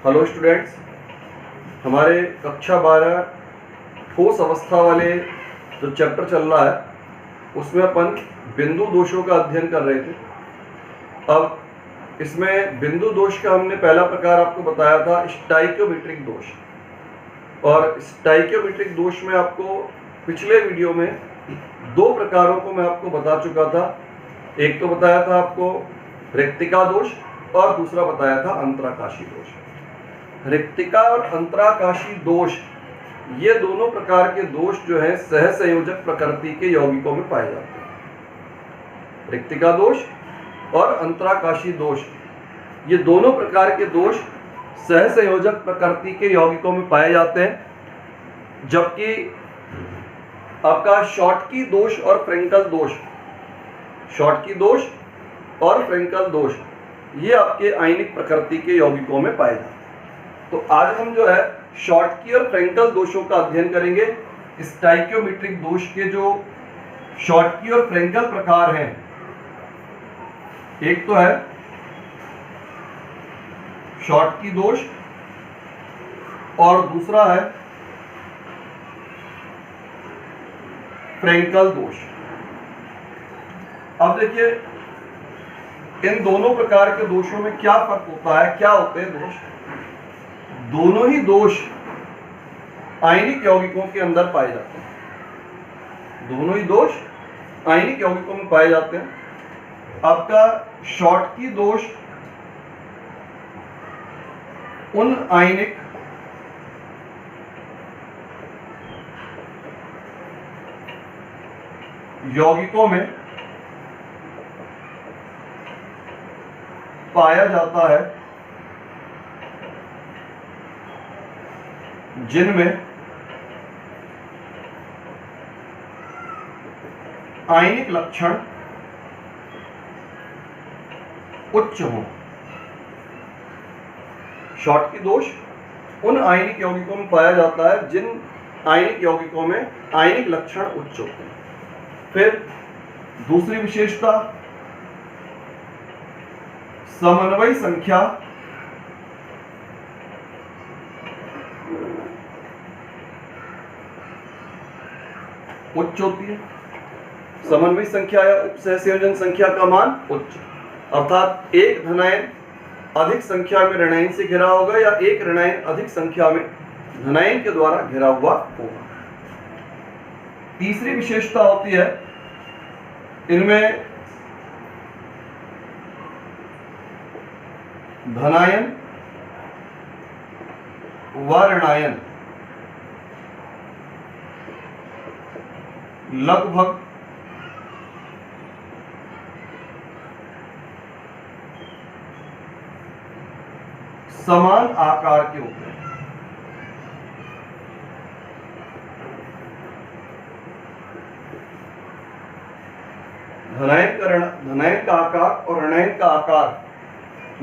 Hello students, हमारे कक्षा 12 ठोस अवस्था वाले जो चैप्टर चल रहा है उसमें अपन बिंदु दोषों का अध्ययन कर रहे थे। अब इसमें बिंदु दोष का हमने पहला प्रकार आपको बताया था स्टाइकियोमेट्रिक दोष, और स्टाइकियोमेट्रिक दोष में आपको पिछले वीडियो में दो प्रकारों को मैं आपको बता चुका था। एक तो बताया था आपको रिक्तिका दोष और दूसरा बताया था अंतराकाशी दोष। रिक्तिका और अंतराकाशी दोष ये दोनों प्रकार के दोष जो है सहसंयोजक प्रकृति के यौगिकों में पाए जाते हैं। रिक्तिका दोष और अंतराकाशी दोष ये दोनों प्रकार के दोष सहसंयोजक प्रकृति के यौगिकों में पाए जाते हैं, जबकि आपका शॉटकी दोष और फ्रेंकल दोष, शॉटकी दोष और फ्रेंकल दोष ये आपके आयनिक प्रकृति के यौगिकों में पाए जाते हैं। तो आज हम जो है शॉटकी और फ्रेंकल दोषों का अध्ययन करेंगे। स्टाइकियोमेट्रिक दोष के जो शॉटकी और फ्रेंकल प्रकार हैं, एक तो है शॉटकी दोष और दूसरा है फ्रेंकल दोष। अब देखिए इन दोनों प्रकार के दोषों में क्या फर्क होता है, क्या होते हैं दोष। दोनों ही दोष आयनिक यौगिकों के अंदर पाए जाते हैं। दोनों ही दोष आयनिक यौगिकों में पाए जाते हैं। आपका शॉटकी दोष उन आयनिक यौगिकों में पाया जाता है जिनमें आयनिक लक्षण उच्च हो। शॉटकी दोष उन आयनिक यौगिकों में पाया जाता है जिन आयनिक यौगिकों में आयनिक लक्षण उच्च होते हैं। फिर दूसरी विशेषता समन्वय संख्या उच्च होती है। समन्वय संख्या या उपसहसंयोजन संख्या का मान उच्च, अर्थात एक धनायन अधिक संख्या में ऋणायन से घिरा होगा या एक ऋणायन अधिक संख्या में धनायन के द्वारा घिरा हुआ होगा। तीसरी विशेषता होती है इनमें धनायन व ऋणायन लगभग समान आकार के होते हैं। धनायन का आकार और ऋणायन का आकार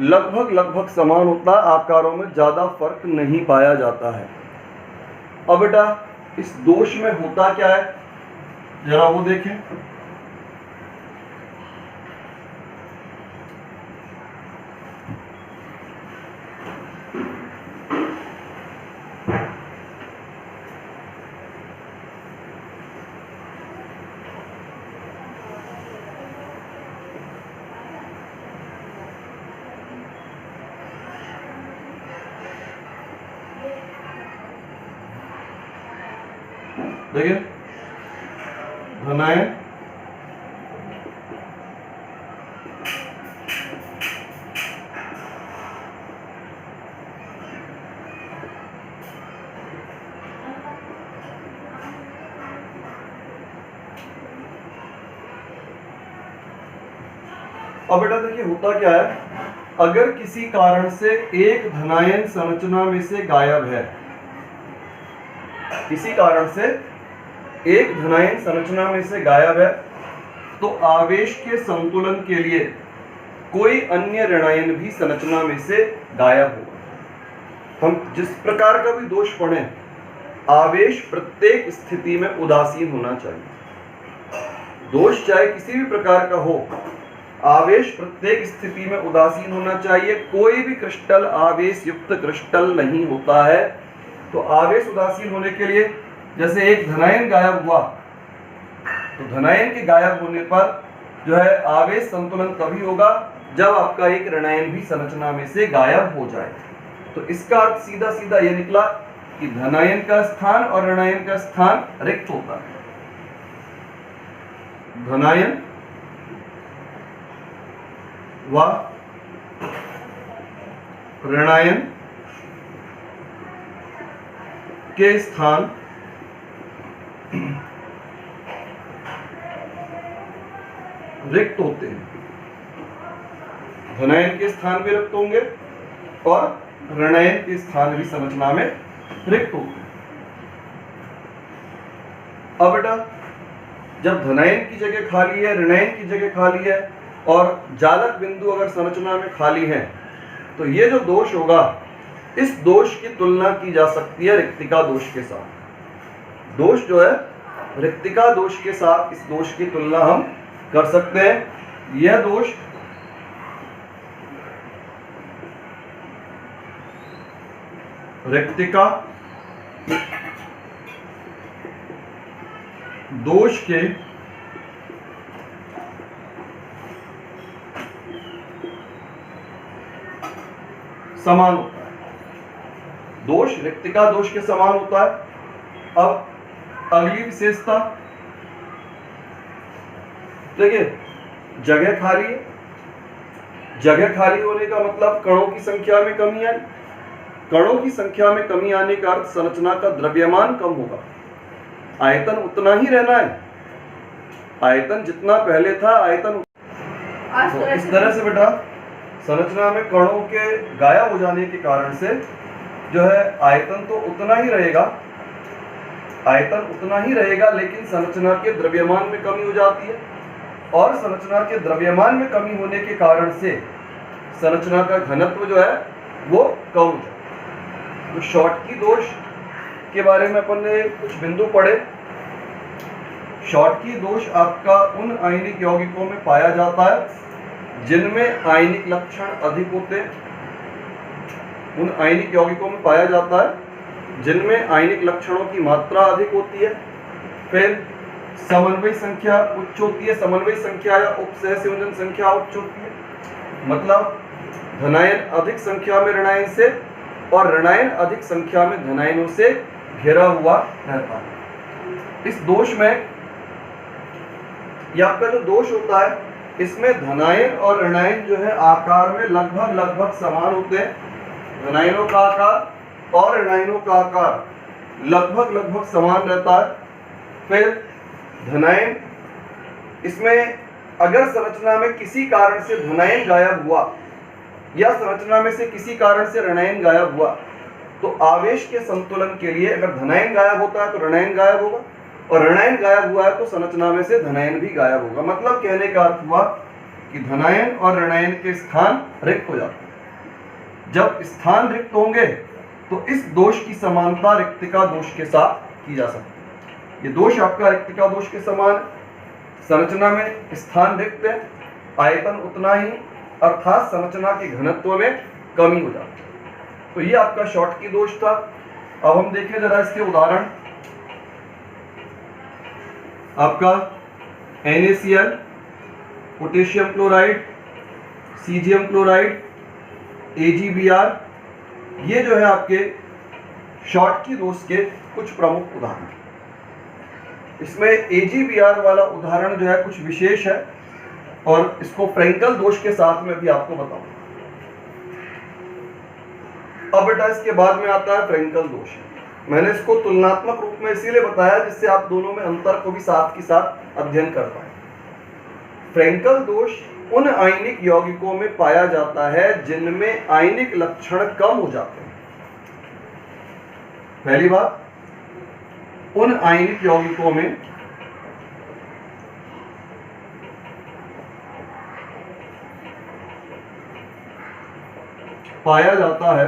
लगभग समान होता है। आकारों में ज्यादा फर्क नहीं पाया जाता है। अब बेटा इस दोष में होता क्या है जरा वो देखें। देखिए धनायन अब बेटा देखिए होता क्या है, अगर किसी कारण से एक धनायन संरचना में से गायब है, किसी कारण से एक धनायन संरचना में से गायब है, तो आवेश के संतुलन के लिए कोई अन्य ऋणायन भी संरचना में से गायब होगा। हम जिस प्रकार का भी दोष पढ़ें, आवेश प्रत्येक स्थिति में उदासीन होना चाहिए। दोष चाहे किसी भी प्रकार का हो, आवेश प्रत्येक स्थिति में उदासीन होना चाहिए। कोई भी क्रिस्टल आवेश युक्त क्रिस्टल नहीं होता है। तो आवेश उदासीन होने के लिए, जैसे एक धनायन गायब हुआ, तो धनायन के गायब होने पर जो है आवेश संतुलन तभी होगा जब आपका एक ऋणायन भी संरचना में से गायब हो जाए। तो इसका अर्थ सीधा सीधा यह निकला कि धनायन का स्थान और ऋणायन का स्थान रिक्त होता है। धनायन व ऋणायन के स्थान रिक्त होते हैं। धनायन के स्थान भी रिक्त होंगे और ऋणायन के स्थान भी संरचना में रिक्त होते हैं। अब बेटा, जब धनायन की जगह खाली है, ऋणायन की जगह खाली है और जालक बिंदु अगर संरचना में खाली है, तो ये जो दोष होगा, इस दोष की तुलना की जा सकती है रिक्तिका दोष के साथ। दोष जो है रिक्तिका दोष के साथ, इस दोष की तुलना हम कर सकते हैं। यह दोष रिक्तिका दोष के समान होता है। दोष रिक्तिका दोष के समान होता है। अब अगली विशेषता देखिए, जगह खाली है। जगह खाली होने का मतलब कणों की संख्या में कमी आई। कणों की संख्या में कमी आने का अर्थ संरचना का द्रव्यमान कम होगा। आयतन उतना ही रहना है। आयतन जितना पहले था, आयतन तो इस तरह से बेटा संरचना में कणों के गायब हो जाने के कारण से जो है आयतन तो उतना ही रहेगा, आयतन उतना ही रहेगा, लेकिन संरचना के द्रव्यमान में कमी हो जाती है। और संरचना के द्रव्यमान में कमी होने के कारण से संरचना का घनत्व जो है वो कम हो जाता है। तो शॉटकी दोष के बारे में अपन ने कुछ बिंदु पढ़े। शॉटकी दोष आपका उन आयनिक यौगिकों में पाया जाता है जिनमें आयनिक लक्षण अधिक होते हैं। उन आयनिक यौगिकों में पाया जाता है जिनमें आयनिक लक्षणों की मात्रा अधिक होती है। फिर समन्वय संख्या उच्च होती है। समन्वय संख्या या उपसहसंयोजन संख्या उच्च होती है। मतलब धनायन अधिक संख्या में ऋणायन से और ऋणायन अधिक संख्या में धनायनों से घिरा हुआ रहता है। इस दोष में यह आपका जो दोष होता है, इसमें धनायन और ऋणायन जो है आकार में लगभग समान होते हैं। धनायनों का आकार और ऋणायनों का आकार लगभग समान रहता है। फिर धनायन, इसमें अगर संरचना में किसी कारण से धनायन गायब हुआ या संरचना में से किसी कारण से ऋणायन गायब हुआ, तो आवेश के संतुलन के लिए अगर धनायन गायब होता है तो ऋणायन गायब होगा, और ऋणायन गायब हुआ है तो संरचना में से धनायन भी गायब होगा। मतलब कहने का अर्थ हुआ कि धनायन और ऋणायन के स्थान रिक्त हो जाते हैं। जब स्थान रिक्त होंगे तो इस दोष की समानता रिक्तिका दोष के साथ की जा सकती है। ये दोष आपका रिक्तिका दोष के समान, संरचना में स्थान रिक्त है, आयतन उतना ही, अर्थात संरचना के घनत्व में कमी हो जाती है। तो ये आपका शॉटकी दोष था। अब हम देखें जरा इसके उदाहरण। आपका NaCl, potassium chloride, caesium chloride, AgBr, ये जो है आपके शॉटकी दोष के कुछ प्रमुख उदाहरण। इसमें AgBr वाला उदाहरण जो है कुछ विशेष है और इसको फ्रेंकल दोष के साथ में भी आपको बताऊंगा। अब बेटा इसके बाद में आता है फ्रेंकल दोष। मैंने इसको तुलनात्मक रूप में इसीलिए बताया जिससे आप दोनों में अंतर को भी साथ के साथ अध्ययन कर पाए। फ्रेंकल दोष उन आयनिक यौगिकों में पाया जाता है जिनमें आयनिक लक्षण कम हो जाते हैं। पहली बात, उन आयनिक यौगिकों में पाया जाता है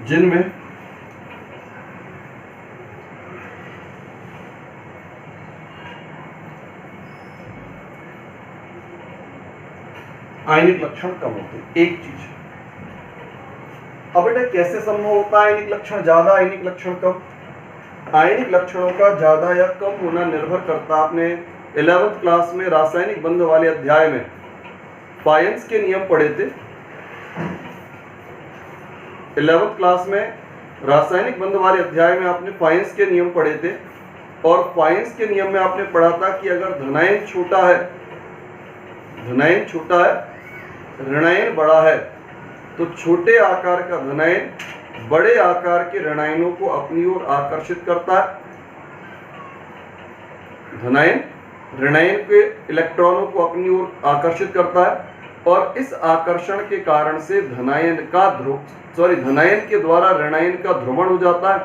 जिनमें आयनिक लक्षण कम होते हैं। एक चीज, अब बेटा कैसे संभव होता है आयनिक लक्षण ज्यादा आयनिक लक्षण कम? आयनिक लक्षणों का ज्यादा या कम होना निर्भर करता, आपने 11th क्लास में रासायनिक बंध वाले अध्याय में फायंस के नियम पढ़े थे। 11th क्लास में रासायनिक बंध वाले अध्याय में आपने फायंस के नियम पढ़े थे, और फायंस के नियम में आपने पढ़ा था कि अगर धनायन छोटा है, धनायन छोटा है, ऋणायन बड़ा है, तो छोटे आकार का धनायन बड़े आकार के ऋणायनों को अपनी ओर आकर्षित करता है। धनायन ऋणायन के इलेक्ट्रॉनों को अपनी ओर आकर्षित करता है, और इस आकर्षण के कारण से धनायन के द्वारा ऋणायन का ध्रुवण हो जाता है,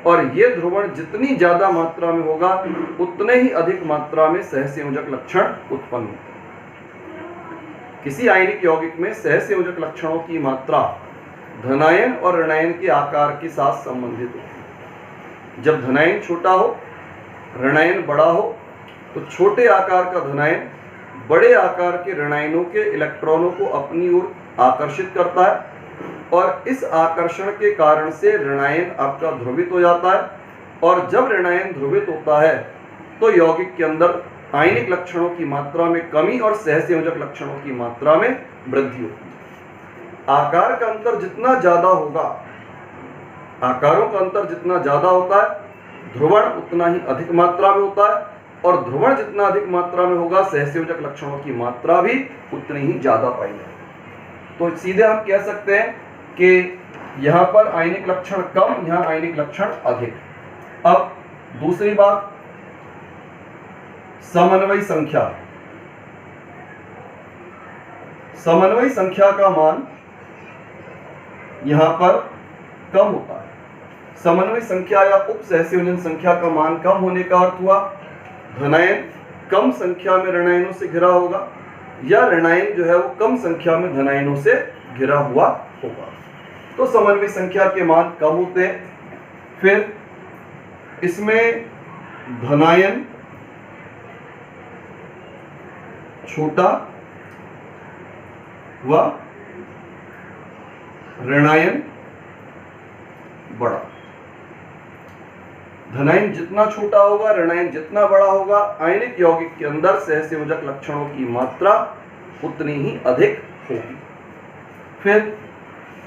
और ये ध्रुवण जितनी ज्यादा मात्रा में होगा उतने ही अधिक मात्रा में सहसंयोजक लक्षण उत्पन्न होते हैं। किसी आयनिक यौगिक में सहसंयोजक लक्षणों की मात्रा धनायन और ऋणायन के आकार के साथ संबंधित होती है। जब धनायन छोटा हो, ऋणायन बड़ा हो, तो छोटे आकार का धनायन बड़े आकार के ऋणायनों के इलेक्ट्रॉनों को अपनी ओर आकर्षित करता है, और इस आकर्षण के कारण से ऋणायन आपका ध्रुवित हो जाता है, और जब ऋणायन ध्रुवित होता है तो यौगिक के अंदर आयनिक लक्षणों की मात्रा में कमी और सहसंयोजक लक्षणों की मात्रा में वृद्धि होती है। आकार का अंतर जितना ज्यादा होगा, आकारों का अंतर जितना ज्यादा होता है, ध्रुवण उतना ही अधिक मात्रा में होता है, और ध्रुवण जितना अधिक मात्रा में होगा, सहसंयोजक लक्षणों की मात्रा भी उतनी ही ज्यादा पाई जाएगी। तो सीधे हम कह सकते हैं कि यहाँ पर आयनिक लक्षण कम, यहाँ आयनिक लक्षण अधिक। अब दूसरी बात, समन्वय संख्या। समन्वय संख्या का मान यहां पर कम होता है। समन्वय संख्या या उप सहसंयोजन संख्या का मान कम होने का अर्थ हुआ धनायन कम संख्या में ऋणायनों से घिरा होगा, या ऋणायन जो है वो कम संख्या में धनायनों से घिरा हुआ होगा। तो समन्वय संख्या के मान कम होते हैं। फिर इसमें धनायन छोटा व ऋणायन बड़ा। धनायन जितना छोटा होगा, ऋणायन जितना बड़ा होगा, आयनिक यौगिक के अंदर सहसंयोजक लक्षणों की मात्रा उतनी ही अधिक होगी। फिर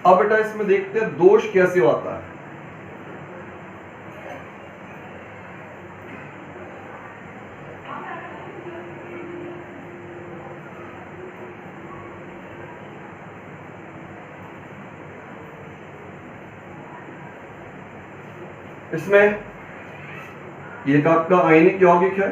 अब बेटा इसमें देखते हैं दोष कैसे आता है। इसमें एक आपका आयनिक यौगिक है,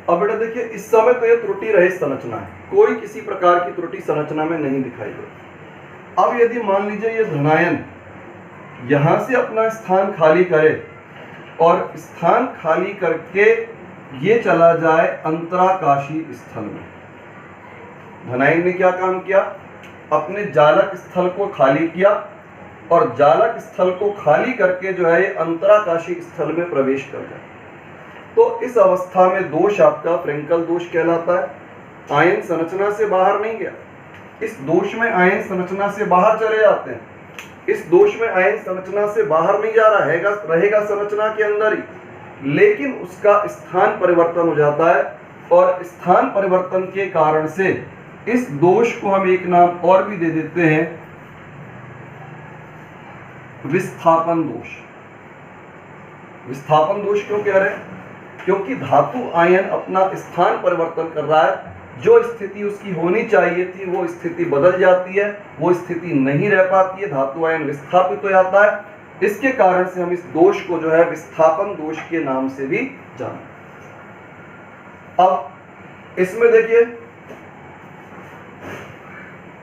अब बेटा देखिए इस समय तो ये त्रुटि रहित संरचना है, कोई किसी प्रकार की त्रुटि संरचना में नहीं दिखाई दे। अब यदि मान लीजिए ये धनायन यहां से अपना स्थान खाली करे और स्थान खाली करके ये चला जाए अंतराकाशी स्थल में। धनायन ने क्या काम किया, अपने जालक स्थल को खाली किया और जालक स्थल को खाली करके जो है ये अंतराकाशी स्थल में प्रवेश कर गया। तो इस अवस्था में दोष आपका फ्रेंकल दोष कहलाता है। आयन संरचना से बाहर नहीं गया, इस दोष में आयन संरचना से बाहर चले जाते हैं। इस दोष में आयन संरचना से बाहर नहीं जा रहा है, रहेगा संरचना के अंदर ही, लेकिन उसका स्थान परिवर्तन हो जाता है और स्थान परिवर्तन के कारण से इस दोष को हम एक नाम और भी दे देते हैं, विस्थापन दोष। विस्थापन दोष क्यों कह रहे हैं? क्योंकि धातु आयन अपना स्थान परिवर्तन कर रहा है जो स्थिति उसकी होनी चाहिए थी वो स्थिति बदल जाती है, वो स्थिति नहीं रह पाती है, धातु आयन विस्थापित हो जाता है। इसके कारण से हम इस दोष को जो है विस्थापन दोष के नाम से भी जानते हैं। अब इसमें देखिए,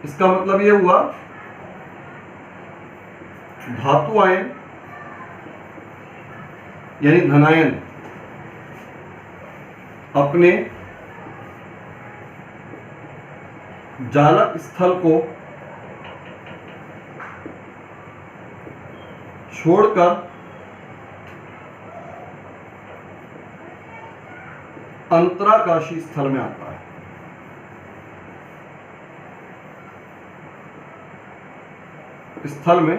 इसका मतलब ये हुआ धातु आयन यानी धनायन अपने जालक स्थल को छोड़कर अंतराकाशी स्थल में आता है। स्थल में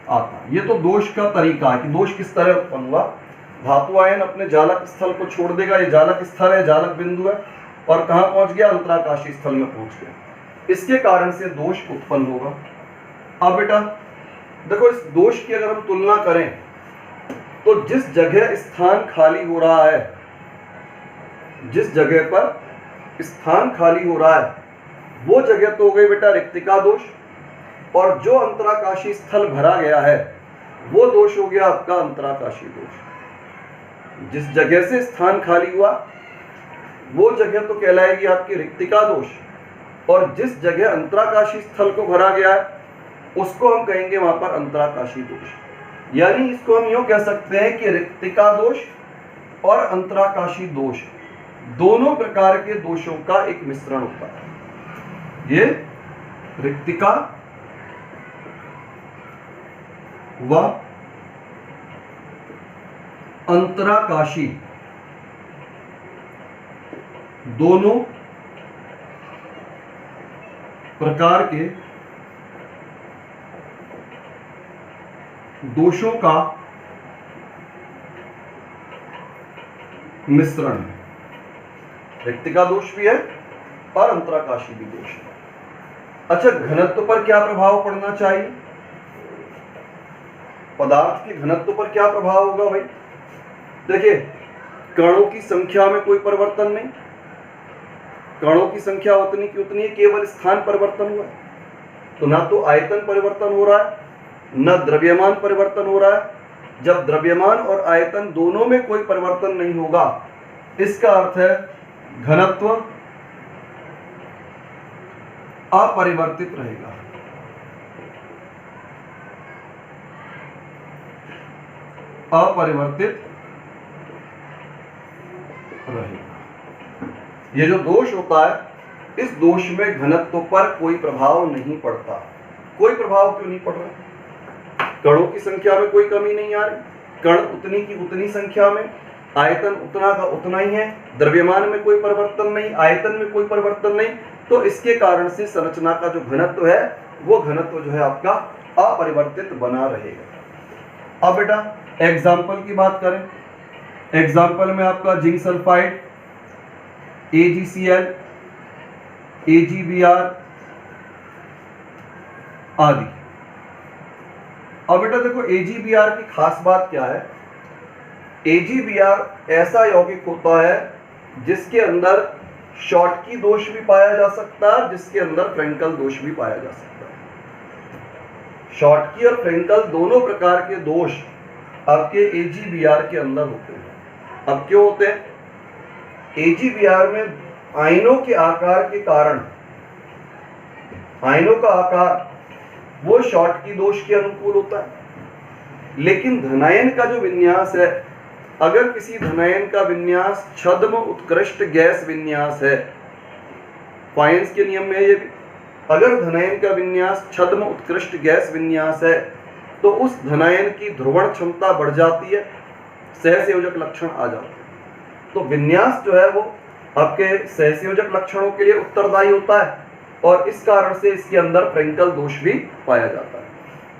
आता है। ये तो दोष का तरीका है कि दोष किस तरह उत्पन्न हुआ। धातु आयन अपने जालक स्थल को छोड़ देगा, ये जालक स्थल है, जालक बिंदु है, और कहां पहुंच गया, अंतराकाशी स्थल में पहुंच गया। इसके कारण से दोष उत्पन्न होगा। अब बेटा देखो, इस दोष की अगर हम तुलना करें तो जिस जगह स्थान खाली हो रहा है, जिस जगह पर स्थान खाली हो रहा है वो जगह तो हो गई बेटा रिक्तिका दोष, और जो अंतराकाशी स्थल भरा गया है वो दोष हो गया आपका अंतराकाशी दोष। जिस जगह से स्थान खाली हुआ वो जगह तो कहलाएगी आपकी रिक्तिका दोष, और जिस जगह अंतराकाशी स्थल को भरा गया है उसको हम कहेंगे वहां पर अंतराकाशी दोष। यानी इसको हम यूं कह सकते हैं कि रिक्तिका दोष और अंतराकाशी दोष दोनों प्रकार के दोषों का एक मिश्रण होता है। ये रिक्तिका व अंतराकाशी दोनों प्रकार के दोषों का मिश्रण है। रिक्तिका दोष भी है और अंतराकाशी भी दोष है। अच्छा, घनत्व पर क्या प्रभाव पड़ना चाहिए? पदार्थ के घनत्व पर क्या प्रभाव होगा भाई? देखिए, कणों की संख्या में कोई परिवर्तन नहीं, कणों की संख्या उतनी की उतनी है, केवल स्थान परिवर्तन हुआ है। तो ना तो आयतन परिवर्तन हो रहा है, न द्रव्यमान परिवर्तन हो रहा है। जब द्रव्यमान और आयतन दोनों में कोई परिवर्तन नहीं होगा, इसका अर्थ है घनत्व अपरिवर्तित रहेगा। अपरिवर्तित रहेगा। ये जो दोष होता है, इस दोष में घनत्व पर कोई प्रभाव नहीं पड़ता। कोई प्रभाव क्यों नहीं पड़ रहा? कणों की संख्या में कोई कमी नहीं आ रही, कण उतनी की उतनी संख्या में, आयतन उतना का उतना ही है, द्रव्यमान में कोई परिवर्तन नहीं, आयतन में कोई परिवर्तन नहीं। तो इसके कारण से संरचना का जो घनत्व है वो घनत्व जो है आपका अपरिवर्तित बना रहेगा। अब बेटा एग्जाम्पल की बात करें, एग्जाम्पल में आपका जिंक सल्फाइड, AgCl, AgBr आदि। अब बेटा देखो, AgBr की खास बात क्या है? AgBr ऐसा यौगिक होता है जिसके अंदर शॉर्टकी दोष भी पाया जा सकता है, जिसके अंदर फ्रेंकल दोष भी पाया जा सकता है। शॉर्टकी और फ्रेंकल दोनों प्रकार के दोष आपके AgBr के अंदर होते हैं। अब क्यों होते हैं? AgBr में आयनों के आकार के कारण, आयनों का आकार वो शॉर्टकी दोष के अनुकूल होता है। लेकिन धनायन का जो विन्यास है, अगर किसी धनायन का विन्यास छद्म उत्कृष्ट गैस विन्यास है, फाइंस के नियम में ये भी, अगर धनायन का विन्यास छद्म उत्कृष्ट गैस विन्यास है तो उस धनायन की ध्रुवण क्षमता बढ़ जाती है, सहसंयोजक लक्षण आ जाते हैं। तो विन्यास जो है वो आपके सहसंयोजक लक्षणों के लिए उत्तरदायी होता है, और इस कारण से इसके अंदर फ्रेंकल दोष भी पाया जाता है।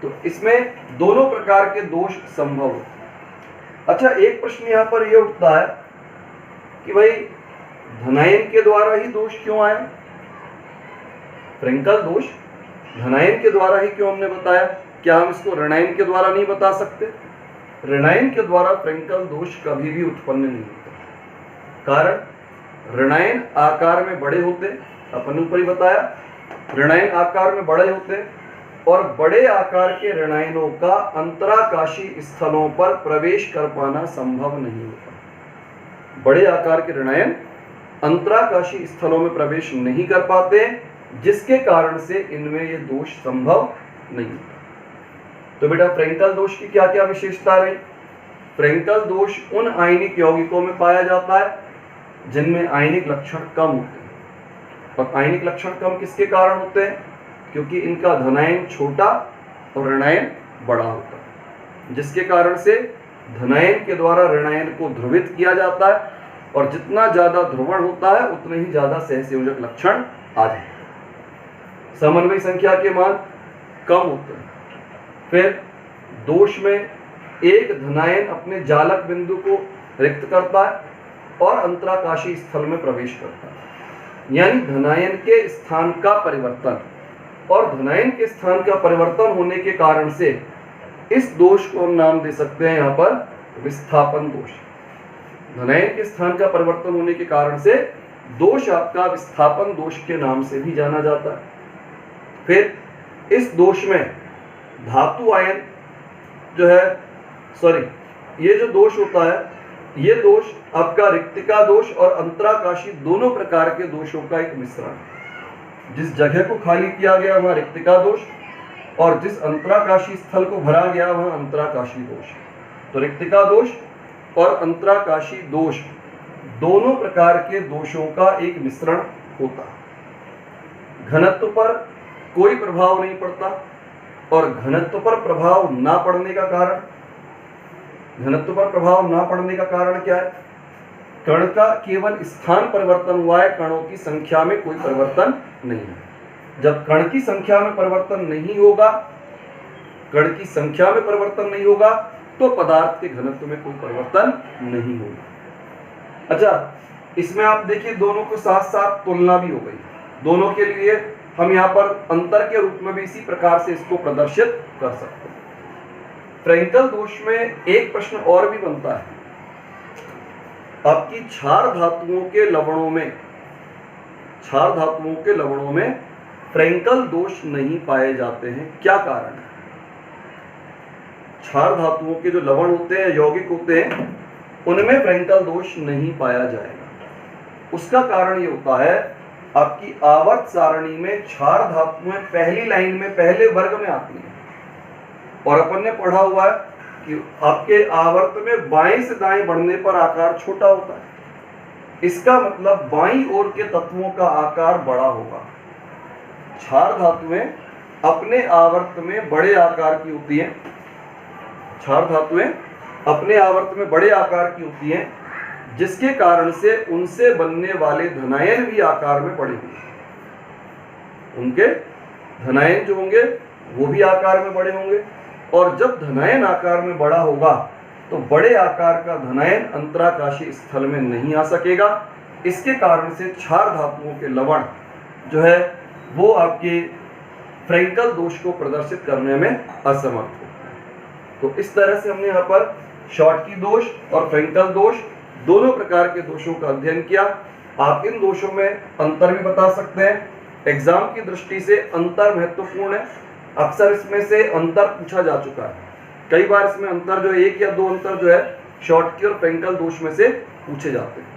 तो इसमें दोनों प्रकार के दोष संभव होते हैं। अच्छा, एक प्रश्न यहाँ पर यह उठता है कि भाई धनायन के द्वारा ही दोष क्यों आए? फ्रेंकल दोष धनायन के द्वारा ही क्यों हमने बताया? क्या हम इसको ऋणायन के द्वारा नहीं बता सकते? ऋणायन के द्वारा फ्रेंकल दोष कभी भी उत्पन्न नहीं होता। कारण ऋणायन आकार में बड़े होते, अपन ने ऊपर ही बताया, ऋणायन आकार में बड़े होते और बड़े आकार के ऋणायनों का अंतराकाशी स्थलों पर प्रवेश कर पाना संभव नहीं होता। बड़े आकार के ऋणायन अंतराकाशी स्थलों में प्रवेश नहीं कर पाते, जिसके कारण से इनमें ये दोष संभव नहीं होता। तो बेटा फ्रेंकल दोष की क्या क्या विशेषता रही? फ्रेंकल दोष उन आयनिक यौगिकों में पाया जाता है जिनमें आयनिक लक्षण कम होते हैं। और आयनिक लक्षण कम किसके कारण होते हैं? क्योंकि इनका धनायन छोटा और ऋणायन बड़ा होता है, जिसके कारण से धनायन के द्वारा ऋणायन को ध्रुवित किया जाता है और जितना ज्यादा ध्रुवण होता है उतने ही ज्यादा सहसंयोजक लक्षण आ जाते हैं। समन्वय संख्या के मान कम होते हैं। फिर दोष में एक धनायन अपने जालक बिंदु को रिक्त करता है और अंतराकाशी स्थल में प्रवेश करता है, यानी धनायन के स्थान का परिवर्तन। और धनायन के स्थान का परिवर्तन होने के कारण से इस दोष को हम नाम दे सकते हैं यहाँ पर विस्थापन दोष। धनायन के स्थान का परिवर्तन होने के कारण से दोष आपका विस्थापन दोष के नाम से भी जाना जाता है। फिर इस दोष में धातु आयन जो है, ये जो दोष होता है, ये दोष आपका रिक्तिका दोष और अंतराकाशी दोनों प्रकार के दोषों का एक मिश्रण है। जिस जगह को खाली किया गया वहां रिक्तिका दोष और जिस अंतराकाशी स्थल को भरा गया वहां अंतराकाशी दोष। तो रिक्तिका दोष और अंतराकाशी दोष दोनों प्रकार के दोषों का एक मिश्रण होता है। घनत्व पर कोई प्रभाव नहीं पड़ता और घनत्व पर प्रभाव ना पड़ने का कारण, घनत्व पर प्रभाव ना पड़ने का कारण क्या है? कण का केवल स्थान परिवर्तन हुआ है, कणों की संख्या में कोई परिवर्तन नहीं है। जब कण की संख्या में परिवर्तन नहीं होगा, कण की संख्या में परिवर्तन नहीं होगा तो पदार्थ के घनत्व में कोई परिवर्तन नहीं होगा। अच्छा, इसमें आप देखिए दोनों को साथ साथ तुलना भी हो गई। दोनों के लिए हम यहाँ पर अंतर के रूप में भी इसी प्रकार से इसको प्रदर्शित कर सकते हैं। फ्रेंकल दोष में एक प्रश्न और भी बनता है, आपकी क्षार धातुओं के लवणों में, क्षार धातुओं के लवणों में फ्रेंकल दोष नहीं पाए जाते हैं, क्या कारण है? क्षार धातुओं के जो लवण होते हैं, यौगिक होते हैं, उनमें फ्रेंकल दोष नहीं पाया जाएगा। उसका कारण ये होता है, आपकी आवर्त सारणी में क्षार धातुएं पहली लाइन में पहले वर्ग में आती हैं और अपन ने पढ़ा हुआ है कि आपके आवर्त में बाएं से दाएं बढ़ने पर आकार छोटा होता है। इसका मतलब बाईं ओर के तत्वों का आकार बड़ा होगा। क्षार धातुएं अपने आवर्त में बड़े आकार की होती हैं, क्षार धातुएं अपने आवर्त में बड़े आकार की होती हैं, जिसके कारण से उनसे बनने वाले धनायन भी आकार में बड़े होंगे। उनके धनायन जो होंगे वो भी आकार में बड़े होंगे और जब धनायन आकार में बड़ा होगा तो बड़े आकार का धनायन अंतराकाशी स्थल में नहीं आ सकेगा। इसके कारण से क्षार धातुओं के लवण जो है वो आपके फ्रेंकल दोष को प्रदर्शित करने में असमर्थ होता है। तो इस तरह से हमने यहाँ पर शॉर्टकी दोष और फ्रेंकल दोष दोनों प्रकार के दोषों का अध्ययन किया। आप इन दोषों में अंतर भी बता सकते हैं। एग्जाम की दृष्टि से अंतर महत्वपूर्ण है। अक्सर इसमें से अंतर पूछा जा चुका है। कई बार इसमें अंतर जो है, एक या दो अंतर जो है शॉर्टकी और फ्रेंकल दोष में से पूछे जाते हैं।